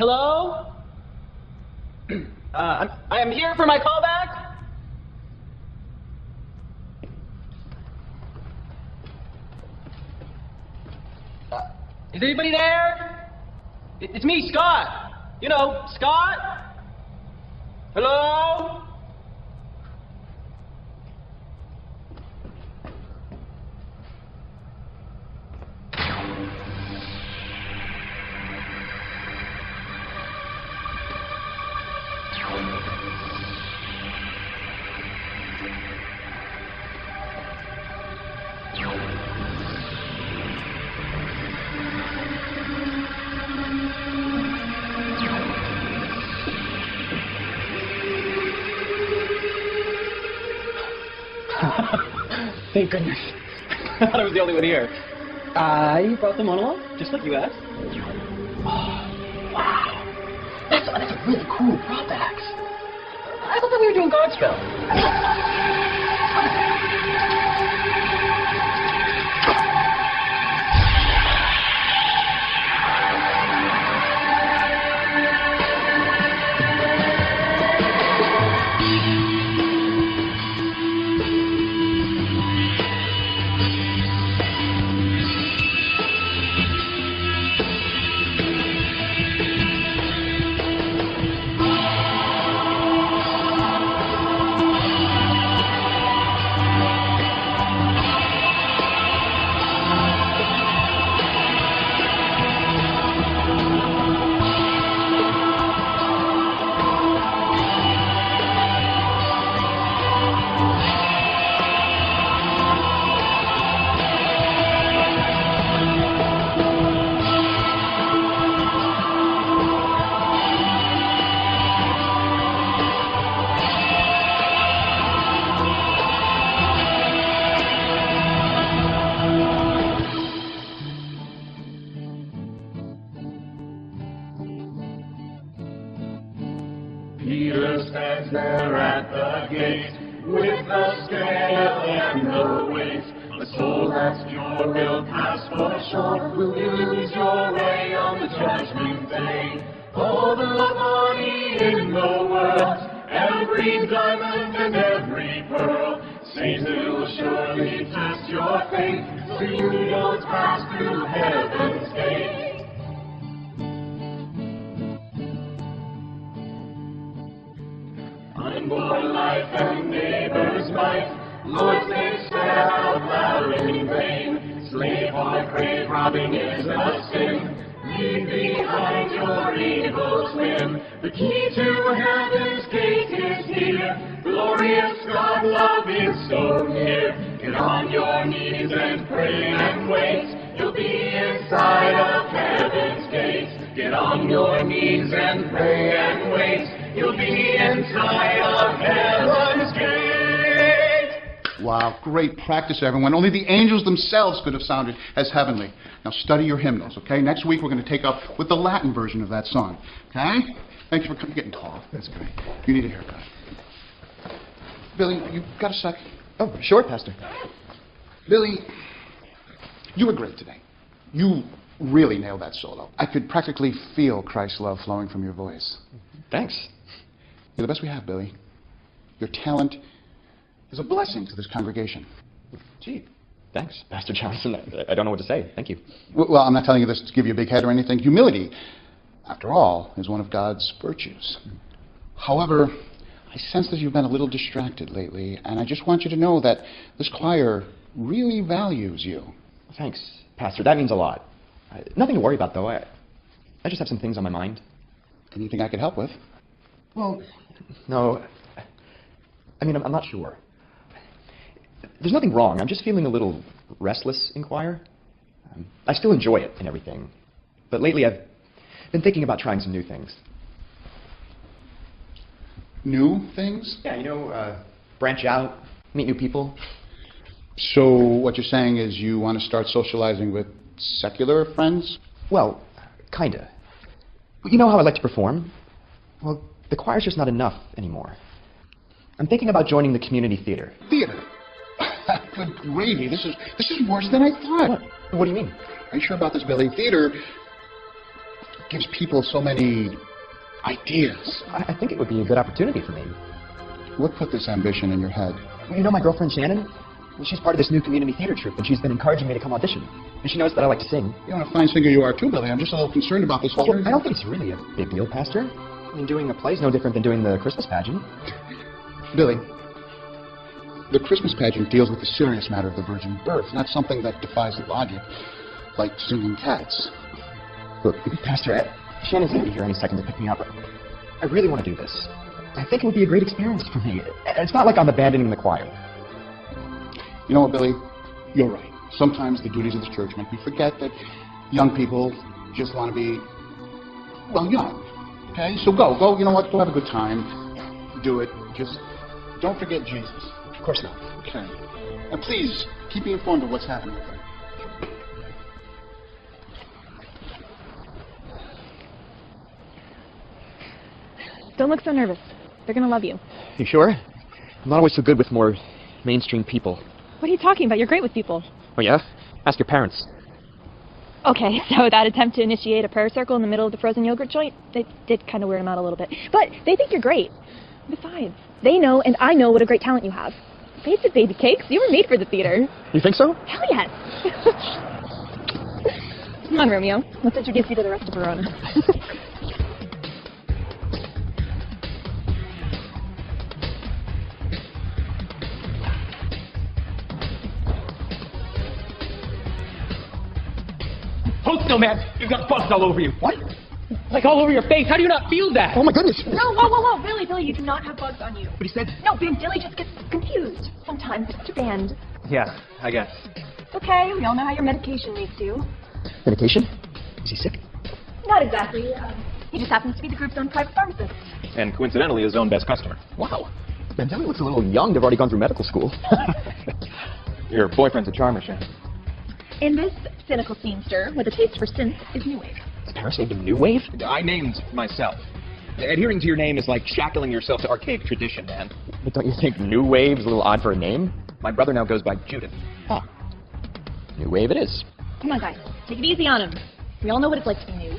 Hello? I am here for my callback. Is anybody there? It's me, Scott. You know, Scott? Hello? Thank goodness. I thought I was the only one here. I brought the monologue, just like you asked. Oh, wow. That's a really cool prop axe. I thought we were doing Godspell. Peter stands there at the gate with the scale and the weight. The soul that's pure will pass for sure. Will you lose your way on the judgment day? All the money in the world, every diamond and every pearl, Satan will surely test your faith, so you don't pass through heaven's gate. Unborn life and neighbor's might, Lord, they said out loud in vain. Slave or crave robbing is a sin. Leave behind your evil twin. The key to heaven's gate is here. Glorious God, love is so near. Get on your knees and pray and wait. You'll be inside of heaven's gate. Get on your knees and pray and wait. You'll be inside of heaven's gate. Wow, great practice, everyone. Only the angels themselves could have sounded as heavenly. Now study your hymnals, okay? Next week we're going to take up with the Latin version of that song, okay? Thanks for getting tall. That's great. You need a haircut. Billy, you got a sec? Oh, sure, Pastor. Billy, you were great today. You really nailed that solo. I could practically feel Christ's love flowing from your voice. Thanks. You're the best we have, Billy. Your talent is a blessing to this congregation. Gee, thanks, Pastor Johnson. I don't know what to say. Thank you. Well, I'm not telling you this to give you a big head or anything. Humility, after all, is one of God's virtues. However, I sense that you've been a little distracted lately, and I just want you to know that this choir really values you. Thanks, Pastor. That means a lot. Nothing to worry about, though. I just have some things on my mind. Anything I could help with? Well, no. I mean, I'm not sure. There's nothing wrong. I'm just feeling a little restless in choir. I still enjoy it and everything. But lately I've been thinking about trying some new things. New things? Yeah, branch out, meet new people. So what you're saying is you want to start socializing with secular friends? Well, kinda. You know how I like to perform? Well, the choir's just not enough anymore. I'm thinking about joining the community theater. Theater? Good gravy. This is worse than I thought. What do you mean? Are you sure about this, Billy? Theater gives people so many ideas. I think it would be a good opportunity for me. What put this ambition in your head? Well, you know my girlfriend Shannon? Well, she's part of this new community theater troupe, and she's been encouraging me to come audition. And she knows that I like to sing. You know what a fine singer you are too, Billy. I'm just a little concerned about this whole... Well, I don't think it's really a big deal, Pastor. I mean, doing a play is no different than doing the Christmas pageant. Billy, the Christmas pageant deals with the serious matter of the virgin birth, not something that defies logic, like singing cats. Look, Pastor, Shannon's going to be here any second to pick me up. I really want to do this. I think it would be a great experience for me. It's not like I'm abandoning the choir. You know what, Billy? You're right. Sometimes the duties of this church make me forget that young people just want to be, well, young. Okay? So go. You know what? Go have a good time. Do it. Just don't forget Jesus. Of course not. Okay. And please, keep me informed of what's happening with her. Don't look so nervous. They're gonna love you. You sure? I'm not always so good with more mainstream people. What are you talking about? You're great with people. Oh, yeah? Ask your parents. Okay, so that attempt to initiate a prayer circle in the middle of the frozen yogurt joint, they did kind of weird them out a little bit. But they think you're great. Besides, they know and I know what a great talent you have. Face it, baby cakes. You were made for the theater. You think so? Hell yes. Come on, Romeo. Let's introduce you to the rest of Verona. Hold still, man. You've got bugs all over you. What? Like all over your face. How do you not feel that? Oh, my goodness. No, whoa. Billy, you do not have bugs on you. But he said... No, Billy just gets confused. Sometimes it's too band. Yeah, I guess. It's okay. We all know how your medication makes you. Medication? Is he sick? Not exactly. He just happens to be the group's own private pharmacist. And coincidentally, his own best customer. Wow. Mandelli looks a little young to have already gone through medical school. Your boyfriend's a charmer, Shannon. And this cynical scenester with a taste for synth is New Wave. Is Paris named him New Wave? I named myself. Adhering to your name is like shackling yourself to archaic tradition, man. But don't you think New Wave's a little odd for a name? My brother now goes by Judith. Ah. New Wave it is. Come on, guys. Take it easy on him. We all know what it's like to be new.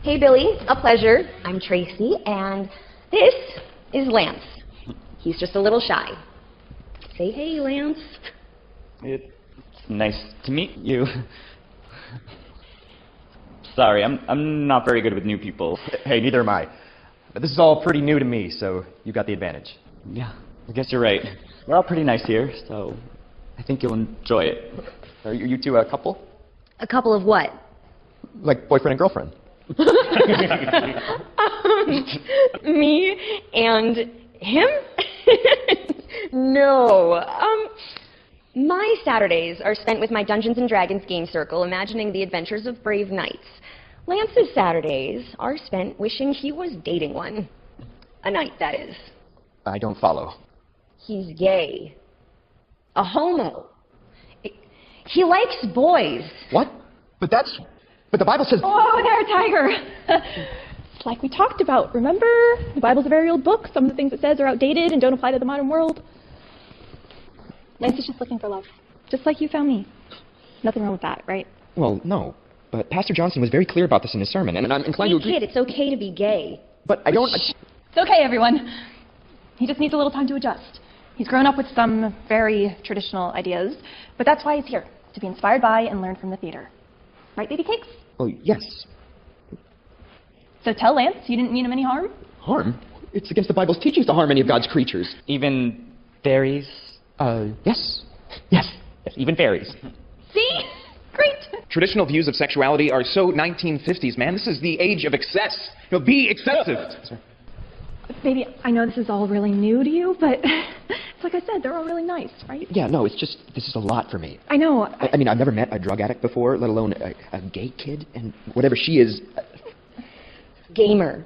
Hey, Billy. A pleasure. I'm Tracy, and this is Lance. He's just a little shy. Say hey, Lance. It's nice to meet you. Sorry, I'm not very good with new people. Hey, neither am I. But this is all pretty new to me, so you got the advantage. Yeah, I guess you're right. We're all pretty nice here, so I think you'll enjoy it. Are you two a couple? A couple of what? Like boyfriend and girlfriend. Me and him? No. My Saturdays are spent with my Dungeons & Dragons game circle, imagining the adventures of brave knights. Lance's Saturdays are spent wishing he was dating one. A knight, that is. I don't follow. He's gay. A homo. He likes boys. What? But the Bible says... Oh, there, Tiger. It's like we talked about, remember? The Bible's a very old book. Some of the things it says are outdated and don't apply to the modern world. Lance is just looking for love. Just like you found me. Nothing wrong with that, right? Well, no. But Pastor Johnson was very clear about this in his sermon, and I'm inclined to agree... Hey, kid, it's okay to be gay. But I don't... It's okay, everyone. He just needs a little time to adjust. He's grown up with some very traditional ideas, but that's why he's here, to be inspired by and learn from the theater. Right, baby cakes? Oh, yes. So tell Lance you didn't mean him any harm? Harm? It's against the Bible's teachings to harm any of God's creatures. Even fairies? Yes. Yes, even fairies. See? Great. Traditional views of sexuality are so 1950s, man. This is the age of excess. Be excessive. Baby, I know this is all really new to you, but it's like I said, they're all really nice, right? Yeah, no, it's just, this is a lot for me. I know. I mean, I've never met a drug addict before, let alone a gay kid, and whatever she is... Gamer.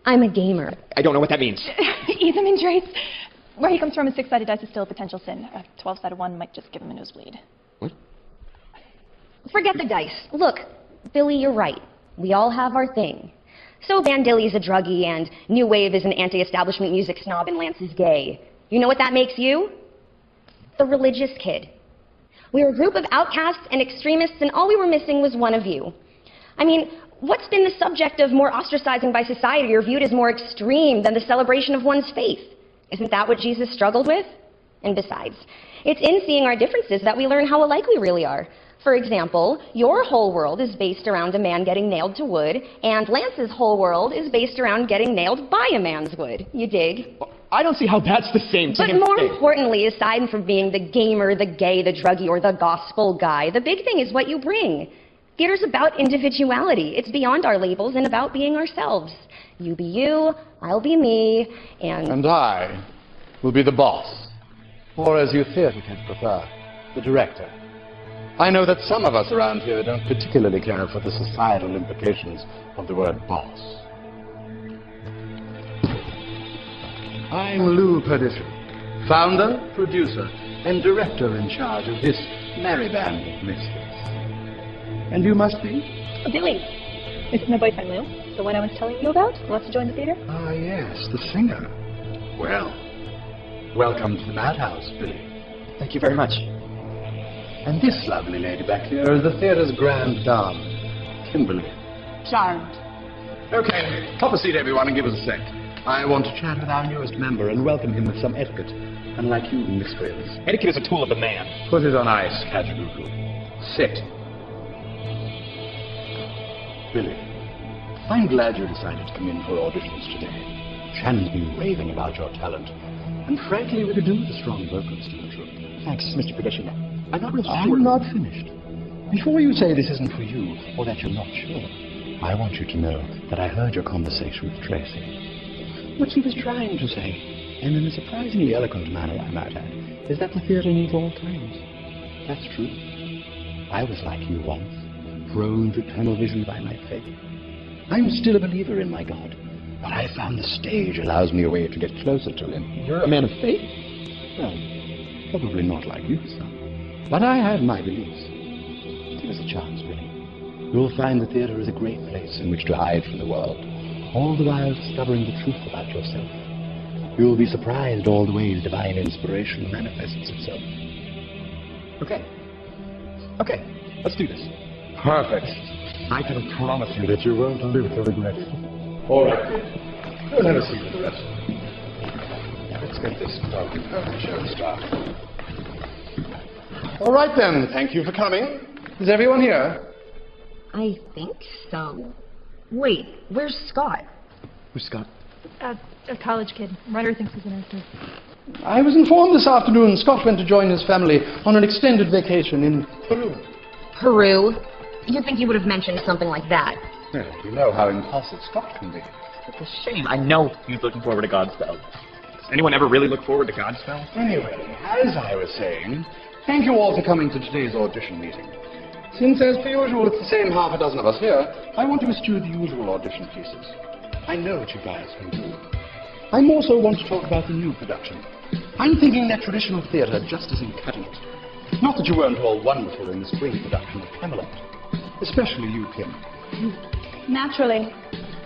I'm a gamer. I don't know what that means. Ease him in, Trace. Where he comes from, a 6-sided dice is still a potential sin. A 12-sided one might just give him a nosebleed. What? Forget the dice. Look, Billy, you're right. We all have our thing. So Bandilly's a druggie, and New Wave is an anti-establishment music snob, and Lance is gay. You know what that makes you? the religious kid. We were a group of outcasts and extremists, and all we were missing was one of you. I mean, what's been the subject of more ostracizing by society or viewed as more extreme than the celebration of one's faith? Isn't that what Jesus struggled with? And besides, it's in seeing our differences that we learn how alike we really are. For example, your whole world is based around a man getting nailed to wood, and Lance's whole world is based around getting nailed by a man's wood. You dig? I don't see how that's the same But more importantly, aside from being the gamer, the gay, the druggie, or the gospel guy, the big thing is what you bring. Theater's about individuality. It's beyond our labels and about being ourselves. You be you, I'll be me, And I will be the boss. Or as you theater kids prefer, the director. I know that some of us around here don't particularly care for the societal implications of the word boss. I'm Lou Perdition, founder, producer, and director in charge of this merry band of misfits. And you must be? Billy. This is my boyfriend, Lou. The one I was telling you about, who wants to join the theater. Ah, yes, the singer. Well, welcome to the madhouse, Billy. Thank you very much. And this lovely lady back here is the theater's grande dame, Kimberly. Charmed. Okay, top a seat, everyone, and give us a sec. I want to chat with our newest member and welcome him with some etiquette, unlike you, Miss Wills. Etiquette is a tool of the man. Put it on ice, Kajagoogoo. Sit. Billy, I'm glad you decided to come in for auditions today. Shannon's been raving about your talent, and frankly, we could do with a strong vocalist in the troupe. Thanks, Mr. Perdition. I'm not real sure. I'm not finished. Before you say this isn't for you, or that you're not sure, I want you to know that I heard your conversation with Tracy. What she was trying to say, and in a surprisingly eloquent manner, I might add, is that the theater needs all kinds. That's true. I was like you once, prone to tunnel vision by my faith. I'm still a believer in my God, but I found the stage allows me a way to get closer to him. You're a man of faith? Well, probably not like you, son. But I have my beliefs. Give us a chance, Billy. You'll find the theater is a great place in which to hide from the world, all the while discovering the truth about yourself. You'll be surprised all the ways divine inspiration manifests itself. Okay, let's do this. Perfect. I can promise you that you won't live to regret it. All right. We'll have a seat with the rest. Let's get this show started. All right, then. Thank you for coming. Is everyone here? I think so. Wait, where's Scott? Who's Scott? A college kid. Ryder thinks he's an actor. I was informed this afternoon Scott went to join his family on an extended vacation in Peru. Peru? You'd think he would have mentioned something like that. Well, you know how impulsive Scott can be. It's a shame. I know he's looking forward to Godspell. Does anyone ever really look forward to Godspell? Anyway, as I was saying, thank you all for coming to today's audition meeting. Since, as per usual, it's the same half a dozen of us here, I want to eschew the usual audition pieces. I know what you guys can do. I also want to talk about the new production. I'm thinking that traditional theatre just isn't cutting it. Not that you weren't all wonderful in the spring production of Camelot. Especially you, Kim. Naturally.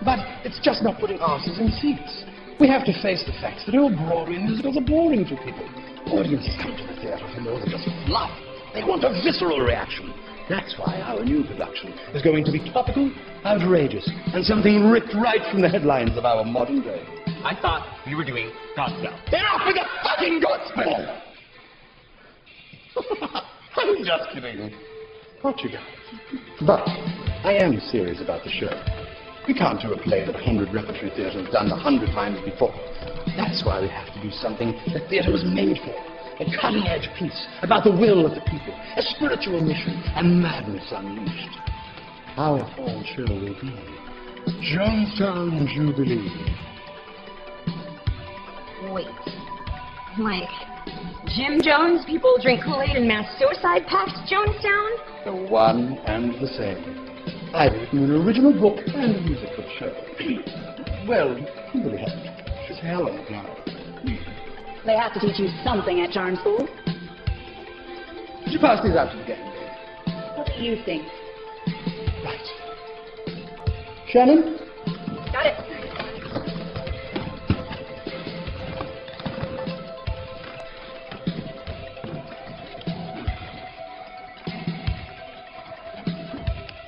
But it's just not putting asses in seats. We have to face the facts that all Broadway musicals are boring to people. Audiences come to the theatre for more than just fluff. They want a visceral reaction. That's why our new production is going to be topical, outrageous, and something ripped right from the headlines of our modern day. I thought we were doing Godspell. They're off with the fucking Godspell! I'm just kidding. Not you guys. But I am serious about the show. We can't do a play that 100 repertory theatre have done 100 times before. That's why we have to do something that theatre was made for. A cutting-edge piece about the will of the people, a spiritual mission, and madness unleashed. Our fall show will be Jonestown Jubilee. Wait. Like, Jim Jones, people drink Kool-Aid and mass suicide pacts, Jonestown? The one and the same. I've written an original book and a musical show. Well, Kimberly hasn't. She's Helen now. They have to teach you something at charm school. Could you pass these out to the gang? What do you think? Right. Shannon? Got it.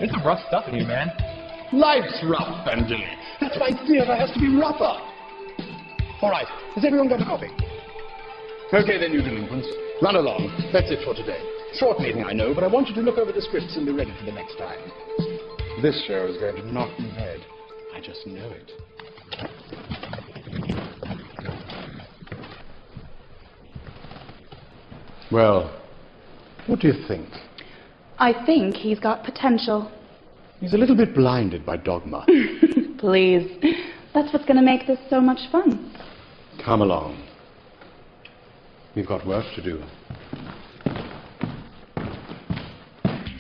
It's some rough stuff in here, man. Life's rough, Angeli. That's why theatre has to be rougher. All right, has everyone got a copy? Okay then, you delinquents. Run along. That's it for today. Short meeting, I know, but I want you to look over the scripts and be ready for the next time. This show is going to knock me dead. I just know it. Well, what do you think? I think he's got potential. He's a little bit blinded by dogma. Please. That's what's going to make this so much fun. Come along. We've got work to do.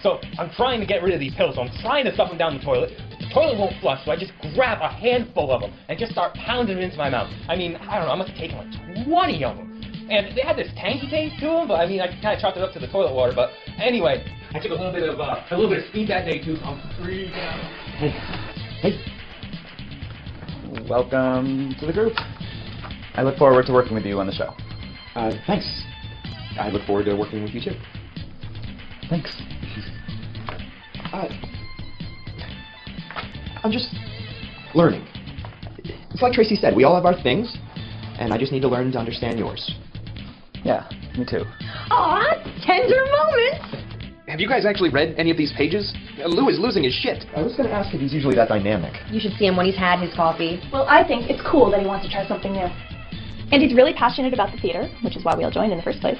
So, I'm trying to get rid of these pills, so I'm trying to stuff them down the toilet. The toilet won't flush, so I just grab a handful of them and just start pounding them into my mouth. I mean, I don't know, I must have taken like 20 of them. And they had this tanky taste to them, but I mean, I kind of chalked it up to the toilet water. But anyway, I took a little bit of speed that day too, so I'm free now. Hey. Welcome to the group. I look forward to working with you on the show. Thanks. I look forward to working with you too. Thanks. I'm just learning. It's like Tracy said, we all have our things, and I just need to learn to understand yours. Yeah, me too. Aw, tender moments! Have you guys actually read any of these pages? Lou is losing his shit. I was going to ask if he's usually that dynamic. You should see him when he's had his coffee. Well, I think it's cool that he wants to try something new. And he's really passionate about the theater, which is why we all joined in the first place.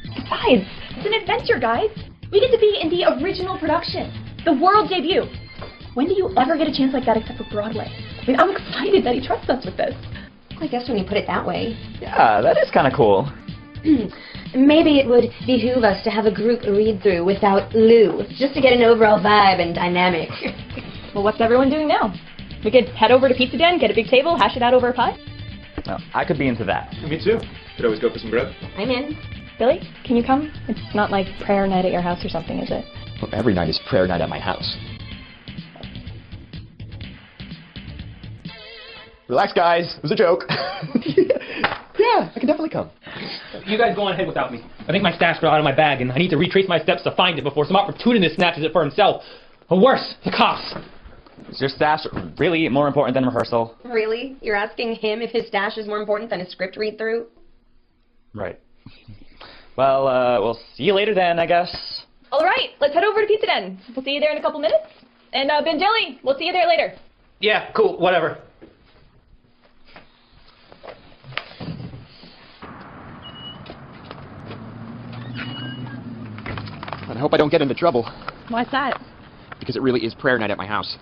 Besides, it's an adventure, guys. We get to be in the original production, the world debut. When do you ever get a chance like that except for Broadway? I mean, I'm excited that he trusts us with this. I guess when you put it that way. Yeah, that is kind of cool. Maybe it would behoove us to have a group read-through without Lou, just to get an overall vibe and dynamic. Well, what's everyone doing now? We could head over to Pizza Den, get a big table, hash it out over a pie? Well, I could be into that. Me too. Could always go for some grub. I'm in. Billy, can you come? It's not like prayer night at your house or something, is it? Well, every night is prayer night at my house. Relax, guys. It was a joke. Yeah, I can definitely come. You guys go on ahead without me. I think my stash got out of my bag, and I need to retrace my steps to find it before some opportunist snatches it for himself. Or worse, the cops. Is your stash really more important than rehearsal? Really? You're asking him if his stash is more important than his script read-through? Right. Well, we'll see you later then, I guess. All right, let's head over to Pizza Den. We'll see you there in a couple minutes. And Ben Dilly, we'll see you there later. Yeah, cool, whatever. I hope I don't get into trouble, Why's that? because it really is prayer night at my house.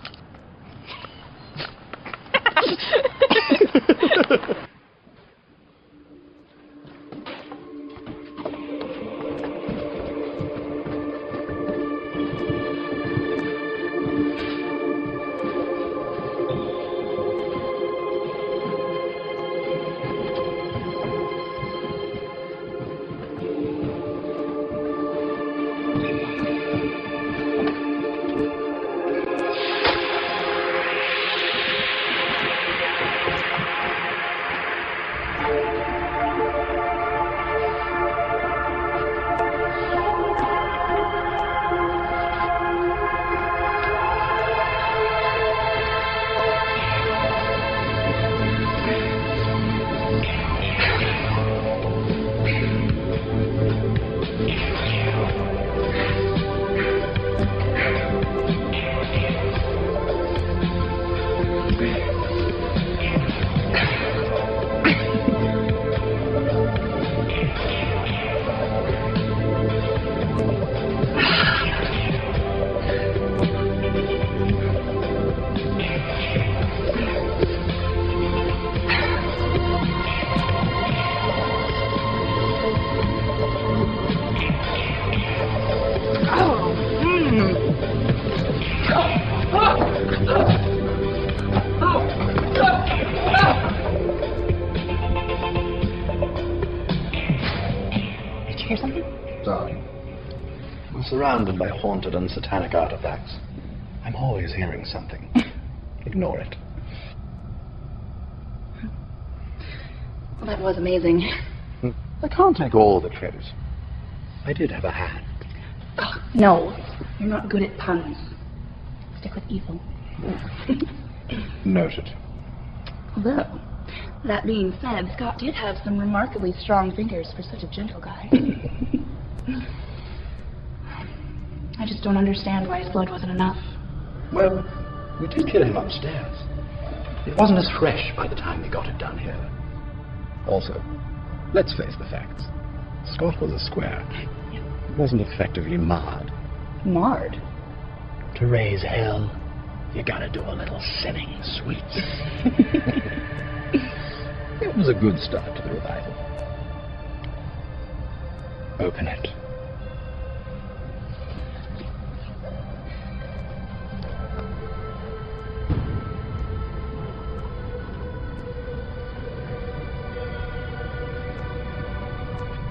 Surrounded by haunted and satanic artifacts. I'm always hearing something. Ignore it. Well, that was amazing. I can't take all the credit. I did have a hand. Oh, no, you're not good at puns. stick with evil. Noted. Although, that being said, Scott did have some remarkably strong fingers for such a gentle guy. I just don't understand why his blood wasn't enough. Well, we did kill him upstairs. It wasn't as fresh by the time we got it done here. Also, let's face the facts. Scott was a square. He wasn't effectively marred. Marred? To raise hell, you gotta do a little sinning, sweets. It was a good start to the revival. Open it.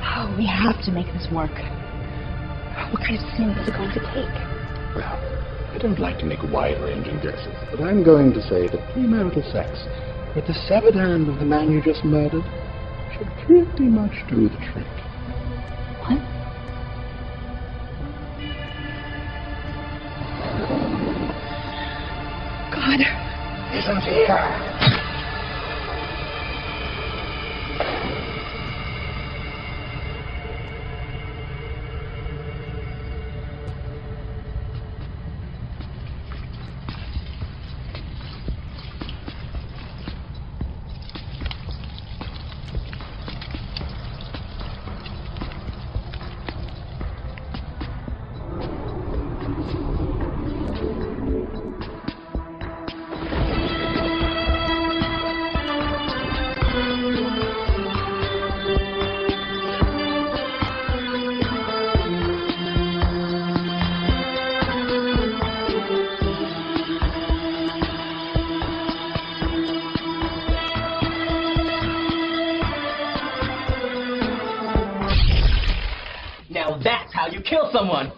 Oh, we have to make this work. What kind of sins is it going to take? Well, I don't like to make wide-ranging guesses, but I'm going to say that premarital sex with the severed hand of the man you just murdered should pretty much do the trick. What? God. Isn't here. Now that's how you kill someone!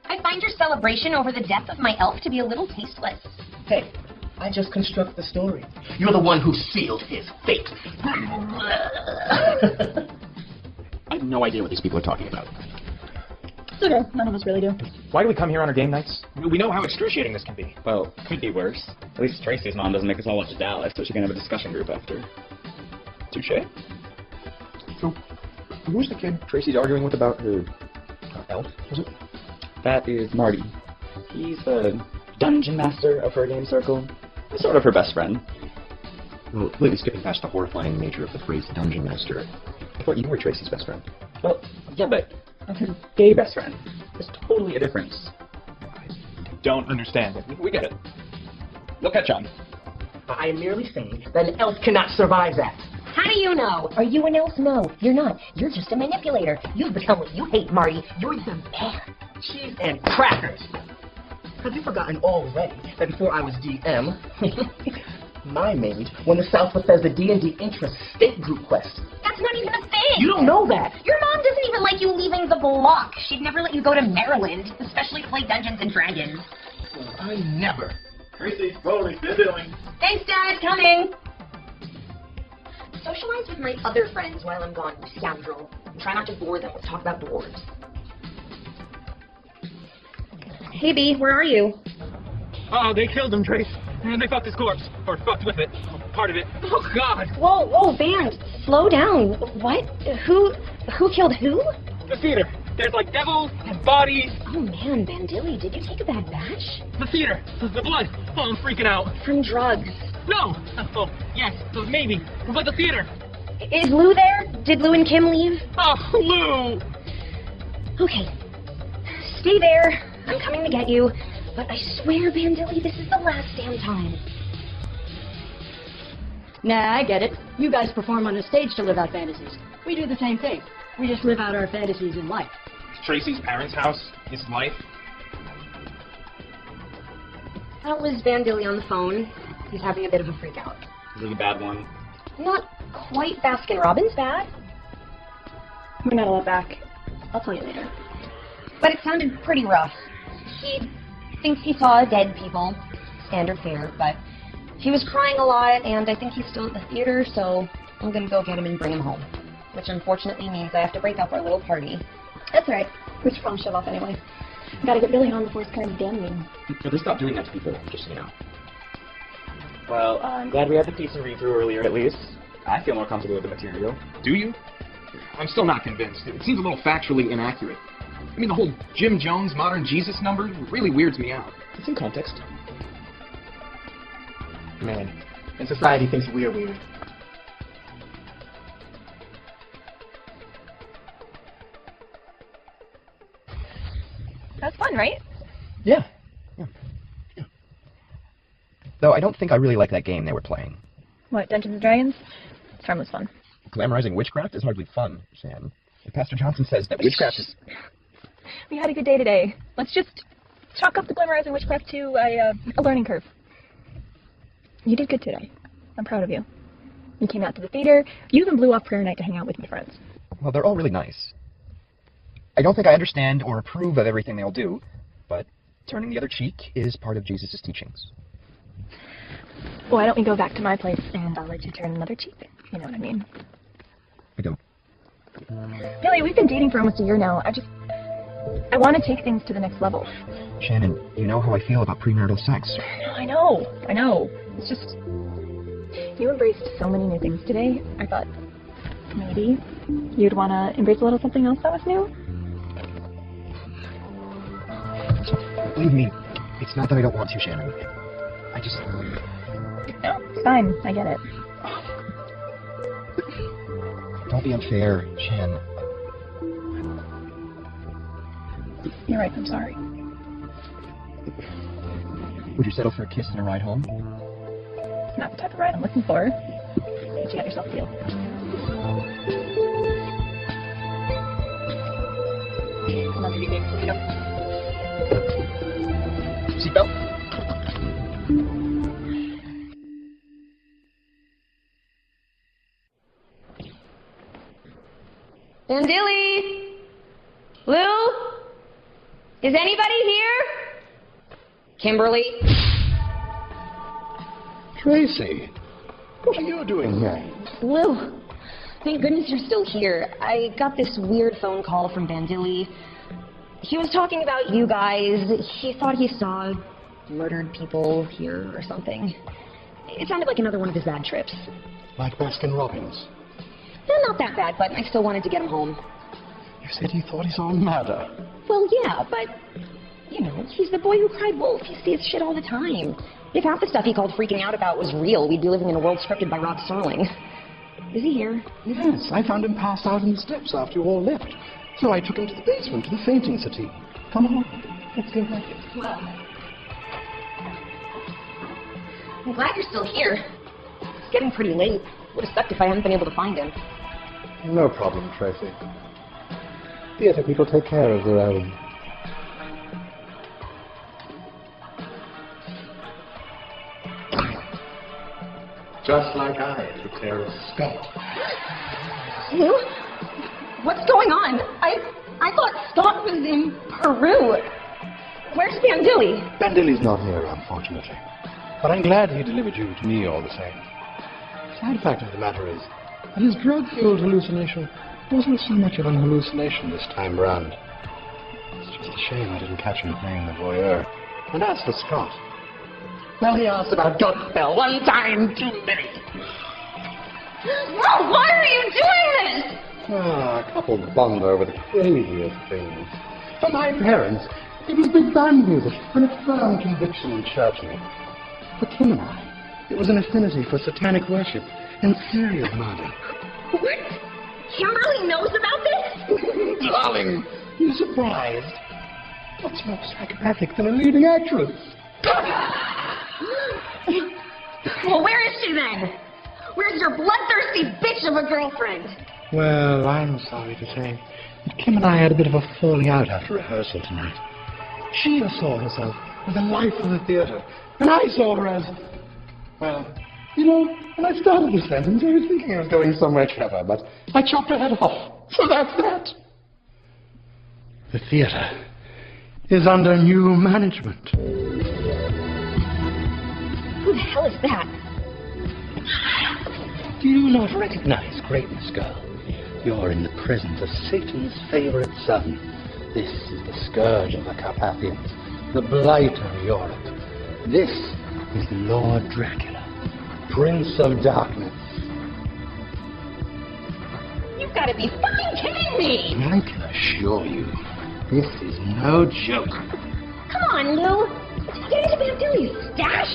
I find your celebration over the death of my elf to be a little tasteless. Hey, I just construct the story. You're the one who sealed his fate. I have no idea what these people are talking about. It's okay. None of us really do. Why do we come here on our game nights? We know how excruciating this can be. Well, could be worse. At least Tracy's mom doesn't make us all watch Dallas, so she can have a discussion group after. Touche. So, who's the kid Tracy's arguing with about her elf, was it? That is Marty. He's the dungeon master of her game circle. He's sort of her best friend. Well, completely skipping past the horrifying nature of the phrase dungeon master. I thought you were Tracy's best friend. Well, yeah, but I'm her gay best friend. There's totally a difference. Don't understand it. We get it. You'll catch on. I am merely saying that an elf cannot survive that. How do you know? Are you an elf? No, you're not. You're just a manipulator. You've become what you hate, Marty. You're the man. Cheese and crackers. Have you forgotten already that before I was DM, my maid won the South Bethesda D&D intra-state group quest? That's not even a thing. You don't know that. Your mom doesn't even like you leaving the block. She'd never let you go to Maryland, especially to play Dungeons and Dragons. I never. Tracy, slowly, they're doing. Thanks, Dad. Coming. Socialize with my other friends while I'm gone, you scoundrel. And try not to bore them with talk about dwarves. Hey, B, where are you? Oh, they killed him, Trace. And they fucked his corpse. Or fucked with it. Part of it. Oh, God. Whoa, Band. Slow down. What? Who killed who? The theater. There's like devils and bodies. Oh, man, Bandilly, did you take a bad batch? The theater. The blood. Oh, I'm freaking out. From drugs. No. Oh, yes. Maybe. But the theater. Is Lou there? Did Lou and Kim leave? Oh, Lou. Okay. Stay there. I'm coming to get you. But I swear, Bandilly, this is the last damn time. Nah, I get it. You guys perform on the stage to live out fantasies. We do the same thing. We just live out our fantasies in life. Tracy's parents' house. His life. That was Bandilly on the phone. He's having a bit of a freak out. Is it a bad one? Not quite Baskin-Robbins bad. We're not allowed back. I'll tell you later. But it sounded pretty rough. He thinks he saw dead people. Standard fare, but he was crying a lot, and I think he's still at the theater, so I'm gonna go get him and bring him home. Which unfortunately means I have to break up our little party. That's all right. We should probably shove off anyway. Gotta get Billy on before it's kind of damning. But they stopped doing that to people, just so you know. Well, I'm glad we had the piece and read-through earlier, at least. I feel more comfortable with the material. Do you? I'm still not convinced. It seems a little factually inaccurate. I mean, the whole Jim Jones modern Jesus number really weirds me out. It's in context. Man, and society thinks we're weird. That's fun, right? Yeah. Though I don't think I really like that game they were playing. What, Dungeons and Dragons? It's harmless fun. Glamorizing witchcraft is hardly fun, Shan. Pastor Johnson says that witchcraft is... We had a good day today. Let's just chalk up the glamorizing witchcraft to a learning curve. You did good today. I'm proud of you. You came out to the theater. You even blew off prayer night to hang out with your friends. Well, they're all really nice. I don't think I understand or approve of everything they all do, but turning the other cheek is part of Jesus' teachings. Why don't we go back to my place and I'll let you turn another cheek? You know what I mean. I don't. Billy, we've been dating for almost a year now. I want to take things to the next level. Shannon, you know how I feel about premarital sex. I know. It's just, you embraced so many new things today. I thought maybe you'd want to embrace a little something else that was new. Believe me, it's not that I don't want to, Shannon. I just... No, it's fine. I get it. Don't be unfair, Shan. You're right, I'm sorry. Would you settle for a kiss and a ride home? Not the type of ride I'm looking for. But you got yourself a deal. Come on, baby, let's go. Seatbelt. Bandilly! Lou? Is anybody here? Kimberly? Tracy, what are you doing here? Lou, thank goodness you're still here. I got this weird phone call from Bandilly. He was talking about you guys. He thought he saw murdered people here or something. It sounded like another one of his bad trips. Like Baskin Robbins. No, not that bad, but I still wanted to get him home. You said he thought he saw murder. Well, yeah, but, you know, he's the boy who cried wolf. He sees shit all the time. If half the stuff he called freaking out about was real, we'd be living in a world scripted by Rod Serling. Is he here? Yes, I found him passed out on the steps after you all left. So I took him to the basement, to the fainting settee. Come on, let's go back. Well, I'm glad you're still here. It's getting pretty late. Would have sucked if I hadn't been able to find him. No problem, Tracy. Theater people take care of their own. Just like I took care of Scott. Lou? What's going on? I thought Scott was in Peru. Where's Bandilly? Bandilly's not here, unfortunately. But I'm glad he delivered you to me all the same. The side fact of the matter is that his drug-fueled hallucination wasn't so much of an hallucination this time round. It's just a shame I didn't catch him playing the voyeur. And as for Scott, well, he asked about Godspell one time too many. No, why are you doing this? A couple bond over the craziest things. For my parents, it was big band music and a firm conviction in church music. For Kim and I, it was an affinity for satanic worship and serial murder. What? Kimberly knows about this? Darling, you surprised? What's more psychopathic than a leading actress? Well, where is she then? Where's your bloodthirsty bitch of a girlfriend? Well, I'm sorry to say that Kim and I had a bit of a falling out after rehearsal tonight. She saw herself as the life of the theater, and I saw her as... Well, you know, when I started the sentence, I was thinking I was going somewhere clever, but I chopped her head off. So that's that. The theater is under new management. Who the hell is that? Do you not recognize greatness, girl? You're in the presence of Satan's favorite son, This is the scourge of the Carpathians, the blight of Europe. This is Lord Dracula, Prince of Darkness. You've got to be fucking kidding me! I can assure you, this is no joke. Come on, Lou. Did you get into Van Dilly's stash?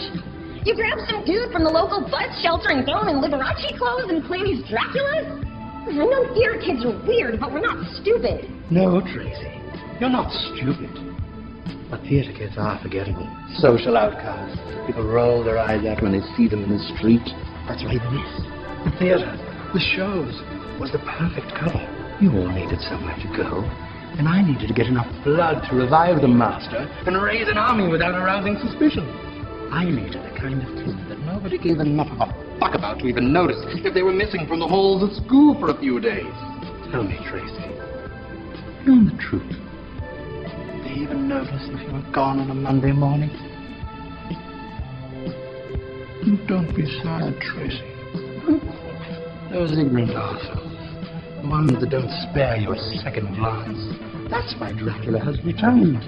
You grabbed some dude from the local bus shelter and throw him in Liberace clothes and claim he's Dracula? I know theater kids are weird, but we're not stupid. No, Tracy, you're not stupid. But theater kids are forgettable. Social outcasts. People roll their eyes at when they see them in the street. That's right, this. The theater, the shows, was the perfect cover. You all needed somewhere to go. And I needed to get enough blood to revive the master and raise an army without arousing suspicion. I needed the kind of kid that nobody gave enough of a fuck about to even notice if they were missing from the halls of school for a few days. Tell me, Tracy, you know the truth. Did they even notice if you were gone on a Monday morning? Don't be sad, Tracy. Those ignorant arseholes. The ones that don't spare you a second glance. That's why Dracula has returned.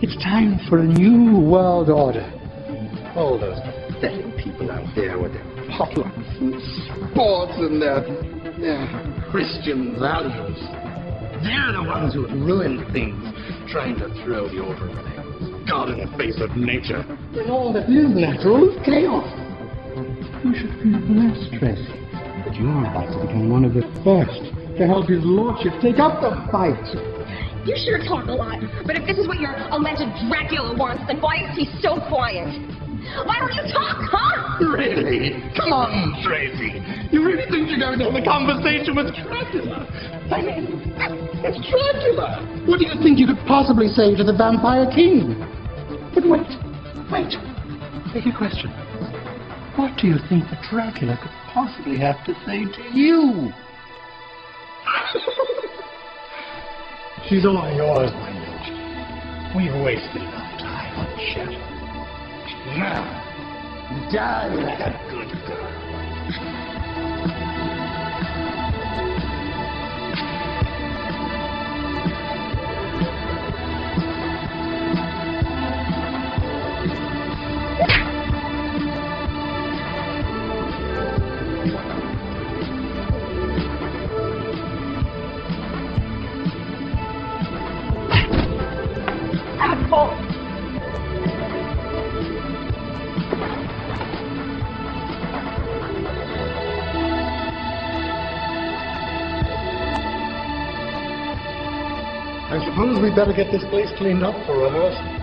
It's time for a new world order. All those pathetic people out there with their potlucks and sports and their Christian values. They're the ones who have ruined things, trying to throw the order away. God in the face of nature. When all that is natural is chaos. You should feel blessed, Tracy, that you are about to become one of the first to help his lordship take up the fight. You sure talk a lot, but if this is what your alleged Dracula wants, then why is he so quiet? Why don't you talk, huh? Really? Come on, Tracy. You really think you're going to have a conversation with Dracula? I mean, it's Dracula. What do you think you could possibly say to the Vampire King? But wait. Take a question. What do you think that Dracula could possibly have to say to you? She's all yours, my lord. We've wasted enough time on chat. Now, die like a good girl. I suppose we'd better get this place cleaned up for rehearsal.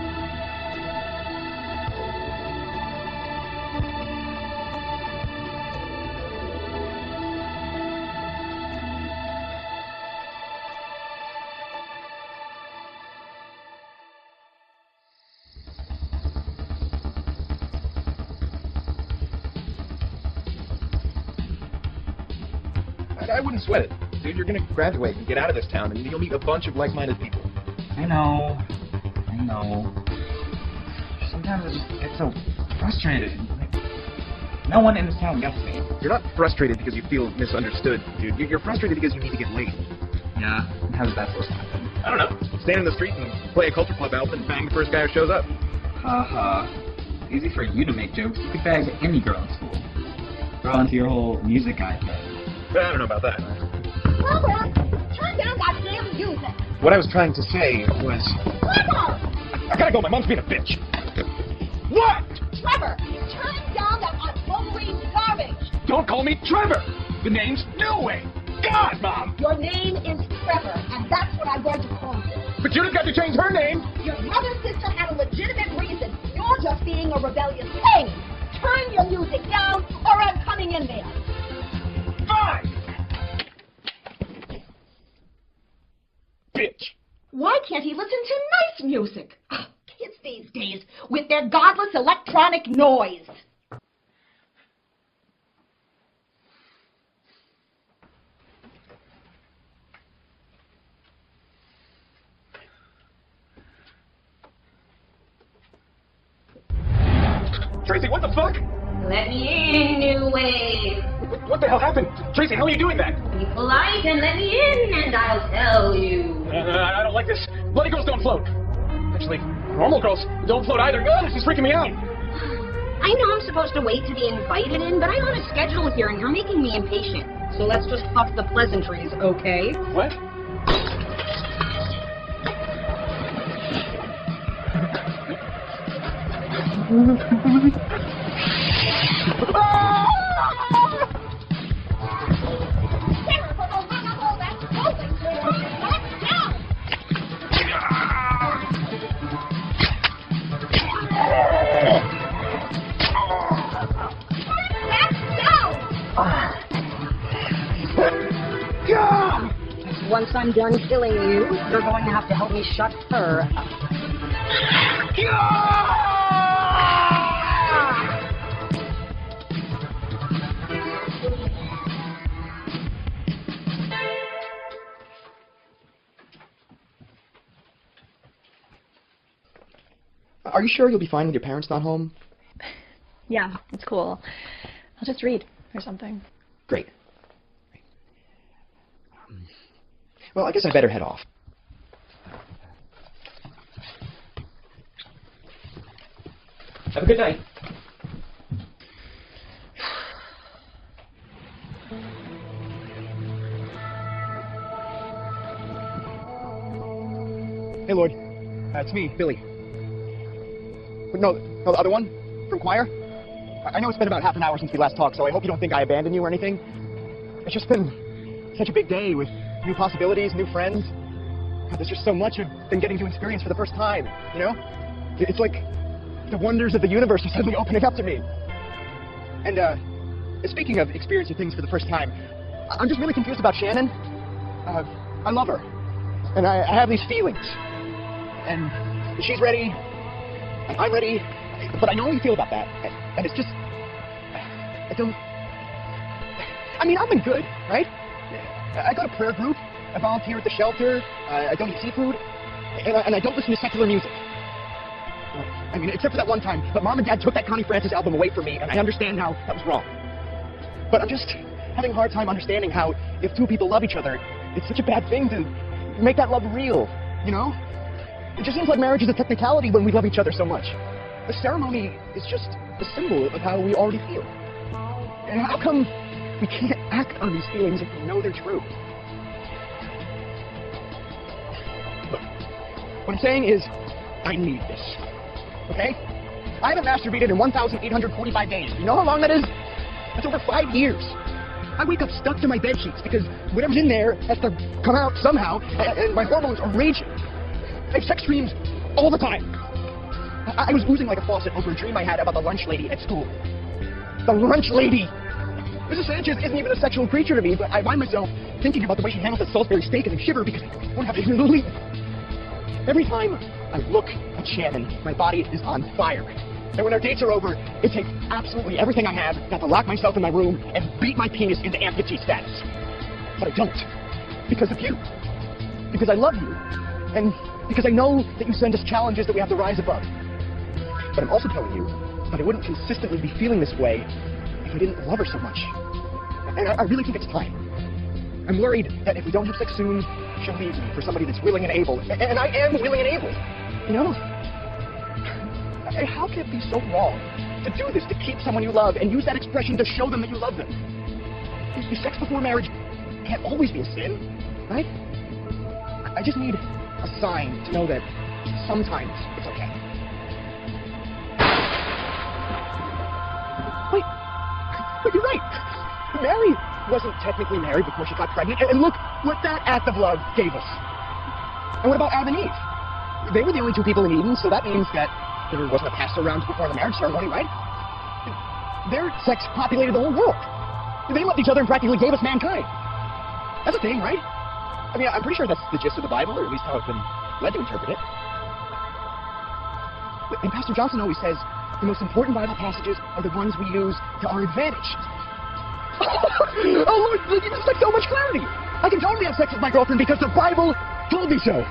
I wouldn't sweat it. Dude, you're gonna graduate and get out of this town, and you'll meet a bunch of like-minded people. I know. Sometimes I just get so frustrated. Like, no one in this town gets me. You're not frustrated because you feel misunderstood, dude. You're frustrated because you need to get laid. Yeah? How's that supposed to happen? I don't know. Stand in the street and play a culture club album and bang the first guy who shows up. Easy for you to make jokes. You could bag any girl in school. Throw into your whole music guy thing. I don't know about that. Trevor, turn down that damn music. What I was trying to say was... Trevor! I gotta go, my mom's being a bitch. What? Trevor, turn down that unholy garbage. Don't call me Trevor. The name's No Way. God, Mom. Your name is Trevor, and that's what I'm going to call you. But Judith got to change her name. Your mother's sister had a legitimate reason. You're just being a rebellious thing. Turn your music down, or I'm coming in there. Fine. Bitch. Why can't he listen to nice music? Kids these days, with their godless electronic noise. Tracy, what the fuck? Let me in, New Wave. What the hell happened? Tracy, how are you doing that? Be polite and let me in, and I'll tell you. I don't like this. Bloody girls don't float. Actually, normal girls don't float either. This is freaking me out. I know I'm supposed to wait to be invited in, but I'm on a schedule here and you're making me impatient. So let's just fuck the pleasantries, okay? What? Once I'm done killing you, you're going to have to help me shut her up. Are you sure you'll be fine with your parents not home? Yeah, it's cool. I'll just read or something. Great. Well, I guess I better head off. Have a good night. Hey, Lord. It's me, Billy. No, the other one? From choir? I know it's been about half an hour since we last talked, so I hope you don't think I abandoned you or anything. It's just been such a big day with new possibilities, new friends. There's just so much I've been getting to experience for the first time, you know? It's like the wonders of the universe are suddenly opening up to me. And, speaking of experiencing things for the first time, I'm just really confused about Shannon. I love her. And I have these feelings. And she's ready, I'm ready, but I know how you feel about that. And it's just, I've been good, right? I go to prayer group, I volunteer at the shelter, I don't eat seafood, and I don't listen to secular music. Except for that one time, but Mom and Dad took that Connie Francis album away from me, and I understand how that was wrong. But I'm just having a hard time understanding how, if two people love each other, it's such a bad thing to make that love real, you know? It just seems like marriage is a technicality when we love each other so much. The ceremony is just a symbol of how we already feel. And how come we can't act on these feelings if we know they're true? Look, what I'm saying is, I need this. Okay? I haven't masturbated in 1,845 days. You know how long that is? That's over 5 years. I wake up stuck to my bed sheets because whatever's in there has to come out somehow, and my hormones are raging. I have sex dreams all the time. I was oozing like a faucet over a dream I had about the lunch lady at school. The lunch lady! Mrs. Sanchez isn't even a sexual creature to me, but I find myself thinking about the way she handles that Salisbury steak and I shiver because I won't have to leave. Every time I look at Shannon, my body is on fire. And when our dates are over, it takes absolutely everything I have not to lock myself in my room and beat my penis into amputee status. But I don't. Because of you. Because I love you. And because I know that you send us challenges that we have to rise above. But I'm also telling you that I wouldn't consistently be feeling this way if I didn't love her so much. And I really think it's time. I'm worried that if we don't have sex soon, she'll leave me for somebody that's willing and able. And I am willing and able. You know? How can it be so wrong to do this, to keep someone you love and use that expression to show them that you love them? Sex before marriage can't always be a sin, right? I just need a sign to know that sometimes it's okay. Wait, you're right. Mary wasn't technically married before she got pregnant, and look what that act of love gave us. And what about Adam and Eve? They were the only two people in Eden, so that means that there wasn't a pastor around before the marriage ceremony, right? Their sex populated the whole world. They loved each other and practically gave us mankind. That's a thing, right? I'm pretty sure that's the gist of the Bible, or at least how I've been led to interpret it. And Pastor Johnson always says the most important Bible passages are the ones we use to our advantage. Oh, Lord, this is like so much clarity. I can totally have sex with my girlfriend because the Bible told me so.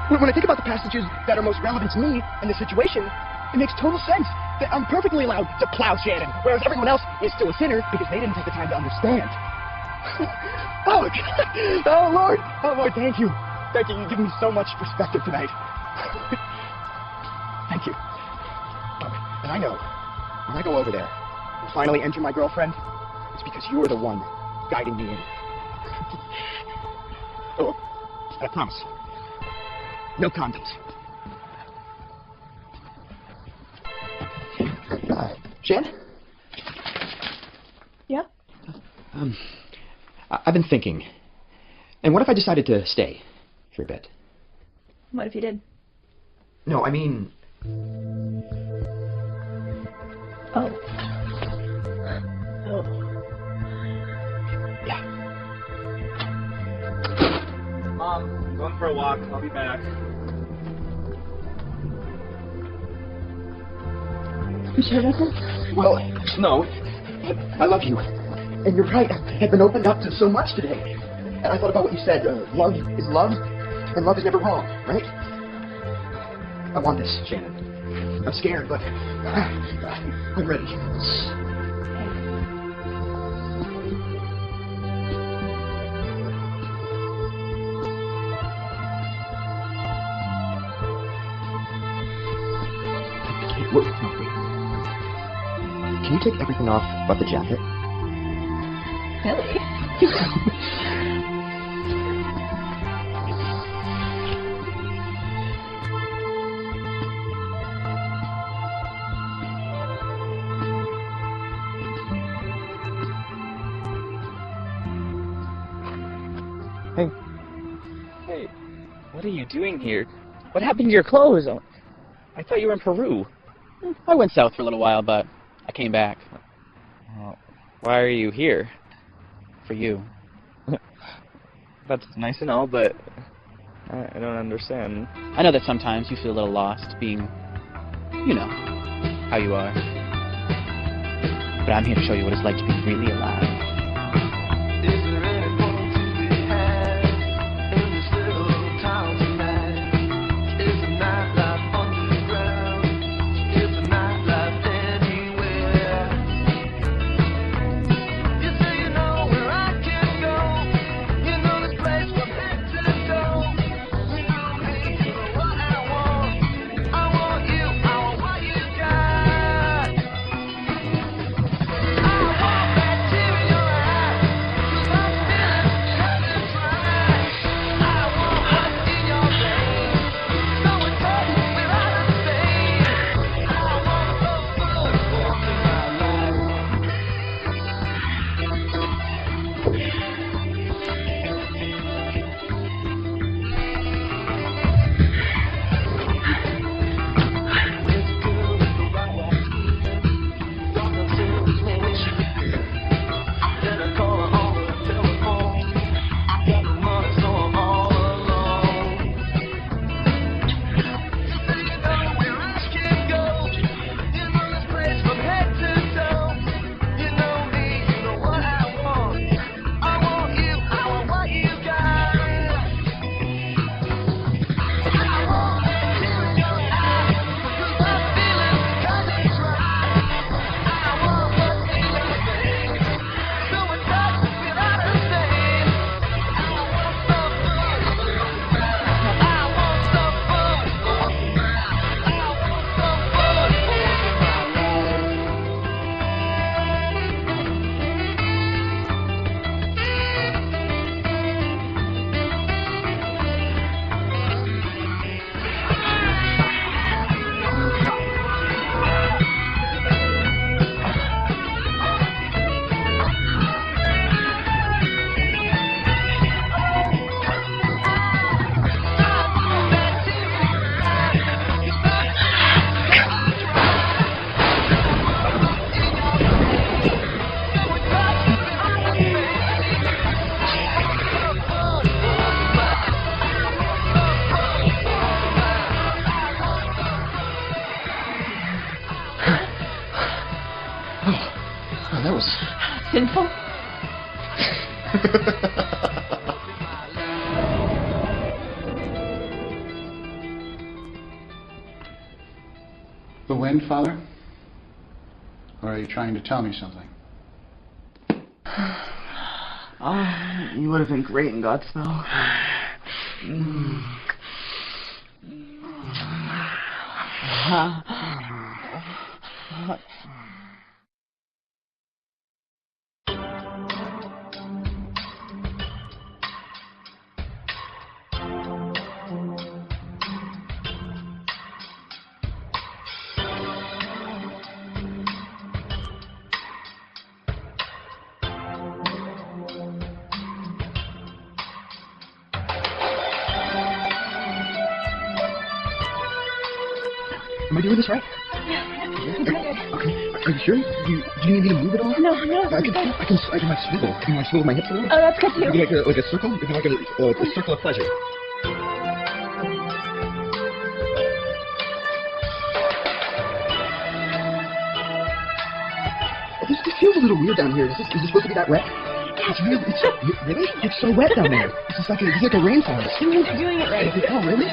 When I think about the passages that are most relevant to me in this situation, it makes total sense that I'm perfectly allowed to plow Shannon, whereas everyone else is still a sinner because they didn't take the time to understand. Oh, God. Oh, Lord, thank you. Thank you. You've given me so much perspective tonight. Thank you. Oh, and I know, when I go over there and finally enter my girlfriend, it's because you're the one guiding me in. Oh, and I promise, no condoms. Jen? Yeah? I've been thinking. And what if I decided to stay for a bit? What if you did? No, I mean... Oh. Yeah. Mom, going for a walk. I'll be back. You sure about that? Well, no. I love you. And you're right. I've been opened up to so much today. And I thought about what you said. Love is love, and love is never wrong, right? I want this, Shannon. I'm scared, but I'm ready. Wait. Can you take everything off but the jacket? Really? Hey. Hey, what are you doing here? What happened to your clothes? I thought you were in Peru. I went south for a little while, but I came back. Why are you here? For you. That's nice and all, but I don't understand. I know that sometimes you feel a little lost being, you know, how you are. But I'm here to show you what it's like to be really alive. That was sinful. The wind, Father? Or are you trying to tell me something? You would have been great in Godspell. Am I doing this right? Okay. Are you sure? Do you need me to move at all? No. I can swivel. Can I swivel my hips a little? Oh, that's good too. Like a circle? Like a circle of pleasure. This feels a little weird down here. Is this supposed to be that wet? It's real. Really? It's so wet down there. This is like a rainforest. You're doing it right. Oh, really?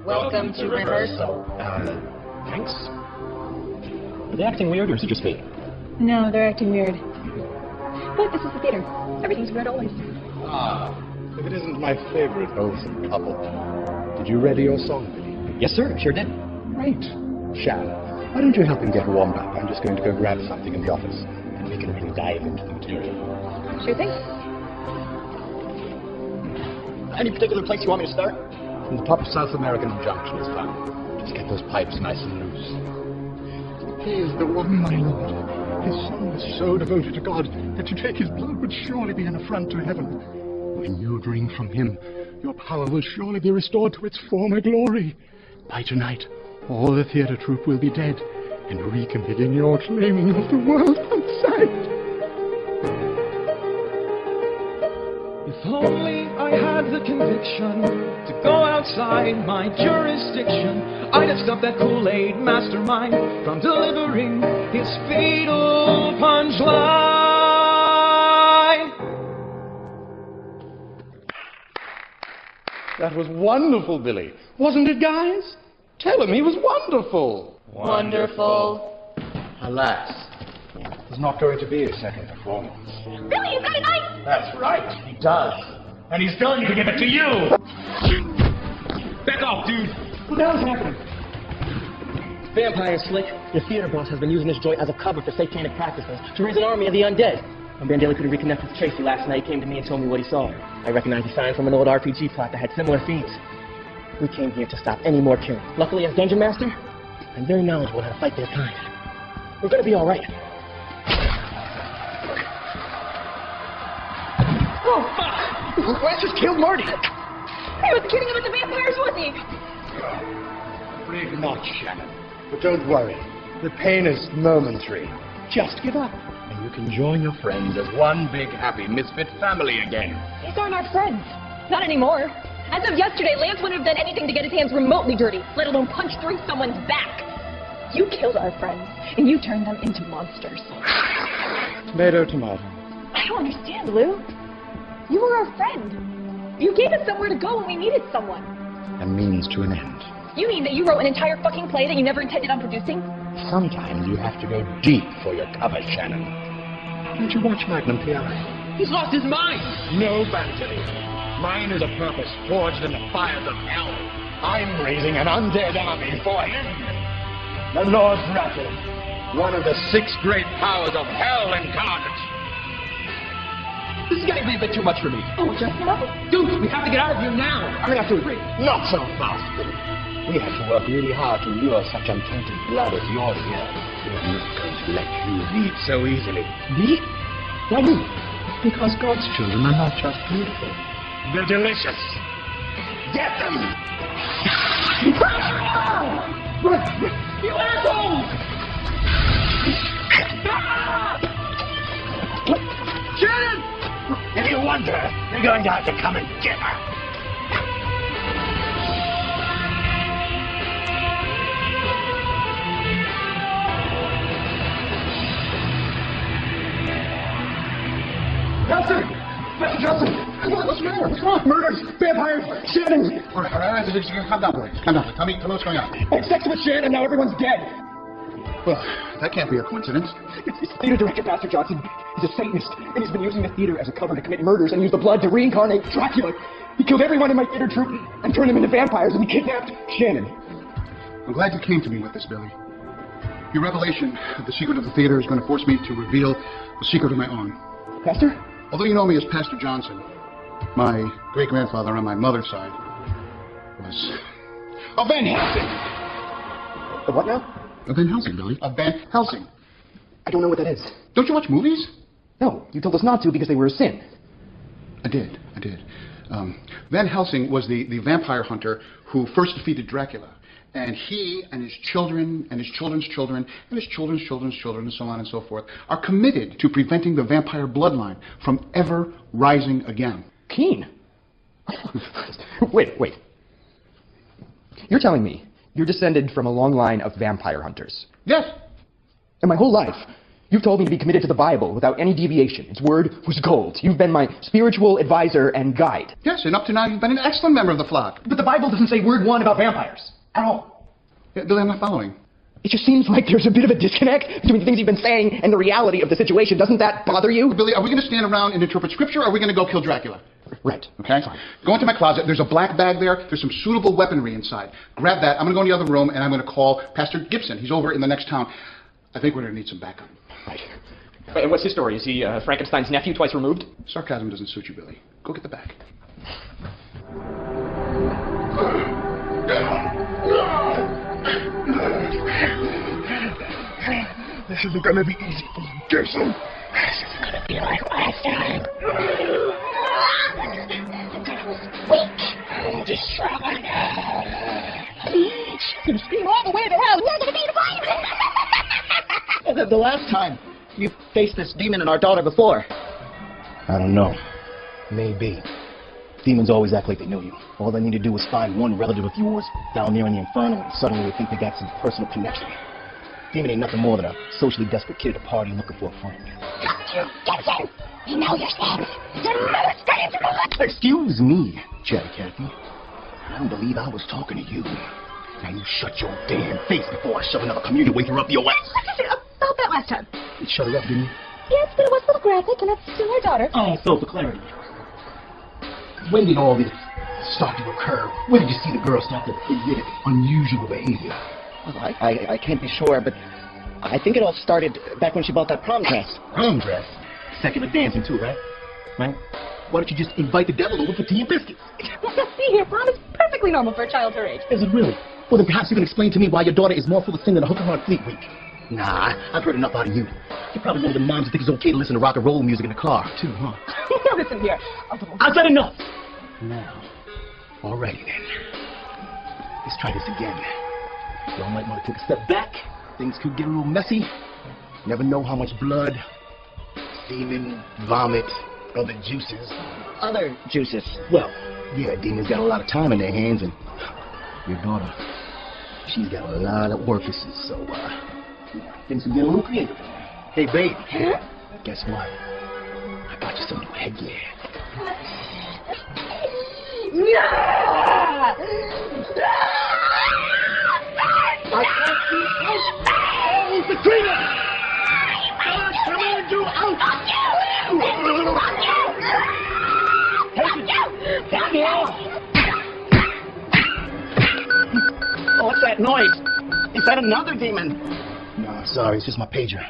Welcome to rehearsal. Thanks. Are they acting weird, or is it just me? No, they're acting weird. But this is the theater. Everything's weird always. If it isn't my favorite wholesome couple. Did you ready your song, Billy? Yes, sir. Sure did. Great. Shall, why don't you help him get warmed up? I'm just going to go grab something in the office, and we can really dive into the material. Sure thing. Any particular place you want me to start? From the top of South American Junction is fine. Just get those pipes nice and loose. He is the one, my lord. His son was so devoted to God that to take his blood would surely be an affront to heaven. When you drink from him, your power will surely be restored to its former glory. By tonight, all the theater troupe will be dead, and we can begin your claiming of the world outside. If only I had the conviction to go outside my jurisdiction, I'd have stopped that Kool-Aid mastermind from delivering his fatal punchline. That was wonderful, Billy. Wasn't it, guys? Tell him he was wonderful. Wonderful. Alas, there's not going to be a second performance. Billy, you've got a knife! That's right, he does. And he's going to give it to you. Back off, dude! What the hell is happening? Vampire Slick, your theater boss has been using this joint as a cover for satanic practices to raise an army of the undead. When Bandela couldn't reconnect with Tracy last night, he came to me and told me what he saw. I recognized the sign from an old RPG plot that had similar themes. We came here to stop any more killing. Luckily, as Dungeon Master, I'm very knowledgeable on how to fight their kind. We're gonna be alright. Oh, fuck! Lance just killed Marty! He wasn't kidding about the vampires, was he? Afraid not, Shannon. But don't worry. The pain is momentary. Just give up, and you can join your friends as one big, happy, misfit family again. These aren't our friends. Not anymore. As of yesterday, Lance wouldn't have done anything to get his hands remotely dirty, let alone punch through someone's back. You killed our friends, and you turned them into monsters. Tomato, tomato. I don't understand, Lou. You were our friend. You gave us somewhere to go when we needed someone. A means to an end. You mean that you wrote an entire fucking play that you never intended on producing? Sometimes you have to go deep for your cover, Shannon. Don't you watch Magnum PI? He's lost his mind! No banter. Mine is a purpose forged in the fires of hell. I'm raising an undead army for him. The Lord Dracula, one of the 6 great powers of hell incarnate. This is getting to be a bit too much for me. Oh, just enough? Dude, we have to get out of here now! I have to agree. Not so fast, Billy. We have to work really hard to lure such untainted blood as yours here. We're not going to let you lead so easily. Me? Why me? Because God's children are not just beautiful. They're delicious. Get them! You asshole! Shannon! If you want her, you're going to have to come and get her. What's wrong? Murders, vampires, Shannon. All right, just calm down, Billy. Calm down. Tell me what's going on. I had sex with Shannon, now everyone's dead. Well, that can't be a coincidence. It's theater director, Pastor Johnson. He's a Satanist, and he's been using the theater as a cover to commit murders and use the blood to reincarnate Dracula. He killed everyone in my theater troupe and turned them into vampires, and he kidnapped Shannon. I'm glad you came to me with this, Billy. Your revelation of the secret of the theater is going to force me to reveal the secret of my own. Pastor? Although you know me as Pastor Johnson, my great-grandfather on my mother's side was a Van Helsing. The what now? A Van Helsing, Billy. A Van Helsing. I don't know what that is. Don't you watch movies? No, you told us not to because they were a sin. I did. Van Helsing was the vampire hunter who first defeated Dracula. And he and his children and his children's children and his children's children's children and so on and so forth are committed to preventing the vampire bloodline from ever rising again. Keen? Wait. You're telling me you're descended from a long line of vampire hunters? Yes. And my whole life, you've told me to be committed to the Bible without any deviation. Its word was gold. You've been my spiritual advisor and guide. Yes, and up to now you've been an excellent member of the flock. But the Bible doesn't say word one about vampires. At all. Yeah, Billy, I'm not following. It just seems like there's a bit of a disconnect between the things you've been saying and the reality of the situation. Doesn't that bother you? Billy, are we going to stand around and interpret Scripture, or are we going to go kill Dracula? Right. Okay? Fine. Go into my closet. There's a black bag there. There's some suitable weaponry inside. Grab that. I'm going to go in the other room, and I'm going to call Pastor Gibson. He's over in the next town. I think we're going to need some backup. Right. And what's his story? Is he Frankenstein's nephew twice removed? Sarcasm doesn't suit you, Billy. Go get the bag. This isn't gonna be easy for you, Gibson. This isn't gonna be like last time. Weak. Just struggling. She's gonna scream all the way to hell. We're gonna be divided. The last time you faced this demon and our daughter before. I don't know. Maybe. Demons always act like they know you. All they need to do is find one relative of yours down there in the Inferno, and suddenly they think they got some personal connection. Demon ain't nothing more than a socially desperate kid at a party looking for a friend. Gibson, we know your sins. You're never straight through the left. Excuse me, Chatty Cathy. I don't believe I was talking to you. Now you shut your damn face before I shove another communion wafer up your ass. About that last time. You shut her up, didn't you? Yes, but it was a little graphic, and that's still our daughter. Oh, so for clarity. When did all this start to occur? When did you see the girl start to exhibit unusual behavior? Well, I can't be sure, but I think it all started back when she bought that prom dress. Prom dress? Secular dancing too, right? Right? Why don't you just invite the devil over for tea and biscuits? See here, prom is perfectly normal for a child her age. Is it really? Well, then perhaps you can explain to me why your daughter is more full of sin than a hooker on a fleet week. Nah, I've heard enough out of you. You're probably one of the moms that think it's okay to listen to rock and roll music in the car, too, huh? Listen here. I've said enough! Now, alrighty then. Let's try this again. Y'all might want to take a step back. Things could get a little messy. Never know how much blood, semen, vomit, other juices. Other juices? Well, yeah, demons got a lot of time in their hands, and your daughter, she's got a lot of workers, so, things could get a little creative. Hey, babe. Huh? Guess what? I got you some new headgear. I can't see out! Katrina! God, come on, you out! Take it! Oh, what's that noise? Is that another demon? No, I'm sorry. It's just my pager.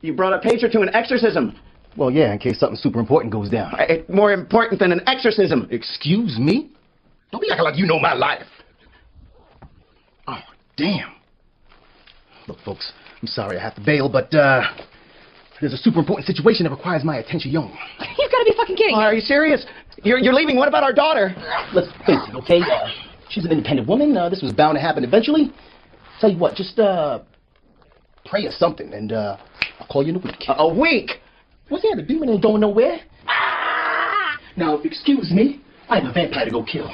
You brought a pager to an exorcism. Well, yeah, in case something super important goes down. It's more important than an exorcism. Excuse me? Don't be acting like you know my life. Oh, damn. Look, folks, I'm sorry I have to bail, but, there's a super important situation that requires my attention. You've got to be fucking kidding. Are you serious? You're leaving. What about our daughter? Let's face it, okay? She's an independent woman. This was bound to happen eventually. Tell you what, just, pray or something, and, I'll call you in a week. A week? Well, yeah, the demon ain't going nowhere. Now, excuse me. I have a vampire to go kill.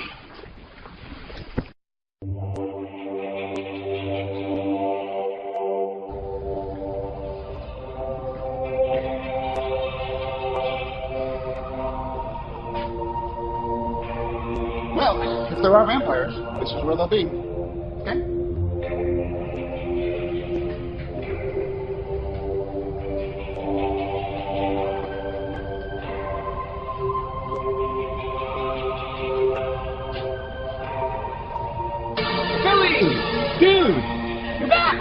if there are vampires, this is where they'll be. Okay? Billy! Dude! You're back!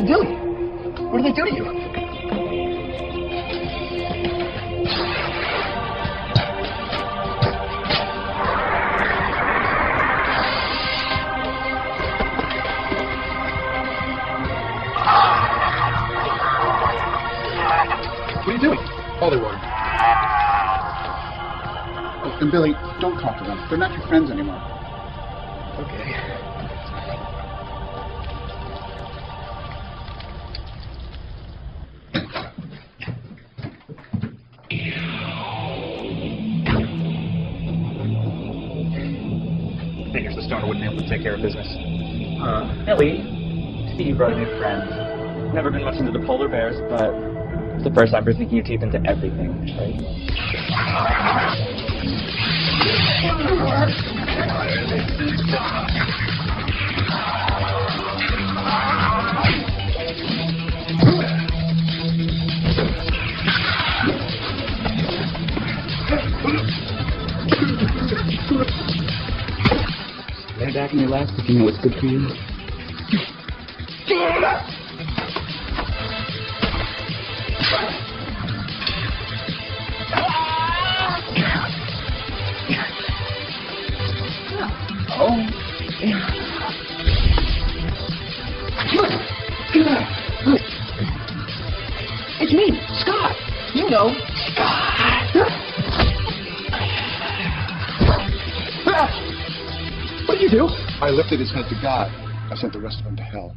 Billy, what did they do to you? What are you doing? Holy water. Oh, and Billy, don't talk to them. They're not your friends anymore. Okay. Figures the stoner wouldn't be able to take care of business. Ellie, see you brought a new friend. Never been much into the polar bears, but it's the first time for thinking your teeth into everything, right? Lay back in your lap if you know what's good for you. It's me, Scott. You know, What did you do? I lifted his head to God. I sent the rest of them to hell.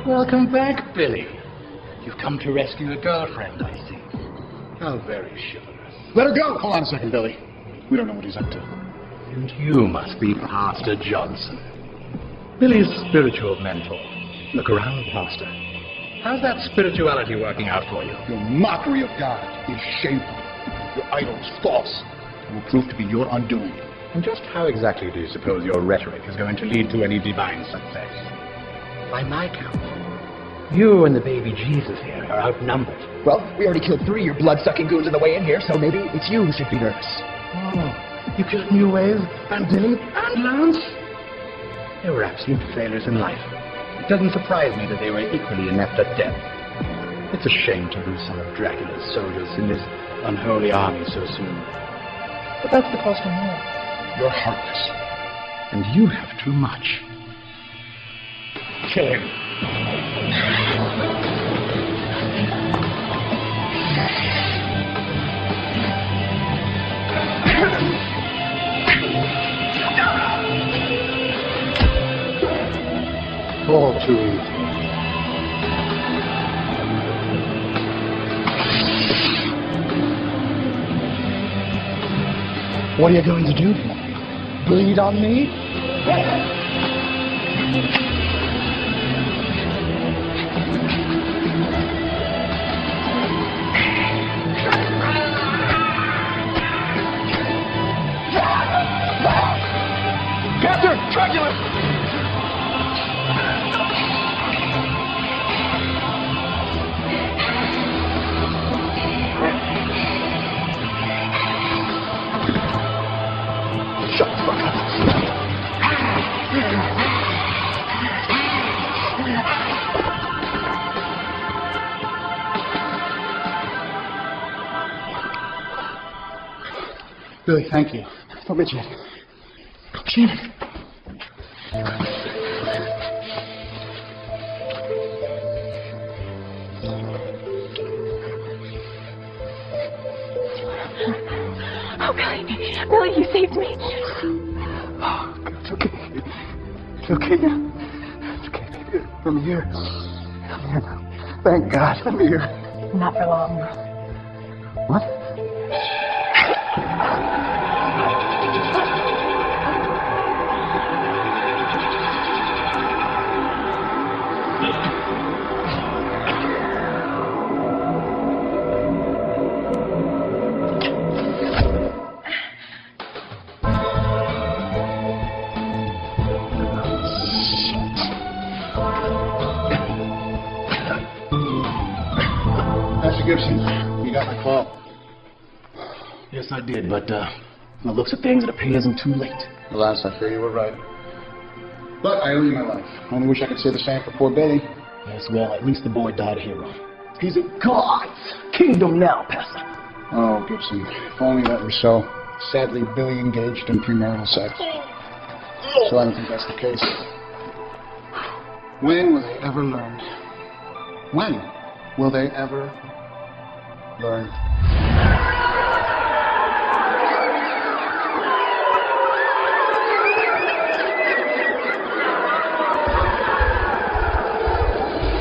Welcome back, Billy. You've come to rescue a girlfriend, I see. How very chivalrous. Let her go! Hold on a second, Billy. We don't know what he's up to. And you must be Pastor Johnson, Billy's spiritual mentor. Look around, Pastor. How's that spirituality working out for you? Your mockery of God is shameful. Your idol is false. It will prove to be your undoing. And just how exactly do you suppose your rhetoric is going to lead to any divine success? By my count, you and the baby Jesus here are outnumbered. Well, we already killed 3 of your blood-sucking goons on the way in here, so maybe it's you who should be nervous. Oh, you killed New Wave, and Billy, and Lance? They were absolute failures in life. It doesn't surprise me that they were equally inept at death. It's a shame to lose some of Dracula's soldiers in this unholy army so soon. But that's the cost of war. You're heartless, and you have too much. Kill him. All too easy. What are you going to do? Bleed on me? Captain! Dracula! Shut the fuck up. Billy, thank you. Not Richard. Shannon. Oh, Billy. Billy, you saved me. Oh, it's okay. It's okay now. It's okay, baby. Let me here. Let me here now. Thank God. Let me here. Not for long. What? Gibson, you got my call. Yes, I did, but from the looks of things, it appears I'm too late. Alas, I fear you were right. But I owe you my life. I only wish I could say the same for poor Billy. Yes, well, at least the boy died a hero. He's in God's kingdom now, Pastor. Oh, Gibson, if only that were so. Sadly, Billy engaged in premarital sex. So I don't think that's the case. When will they ever learn? When will they ever learn?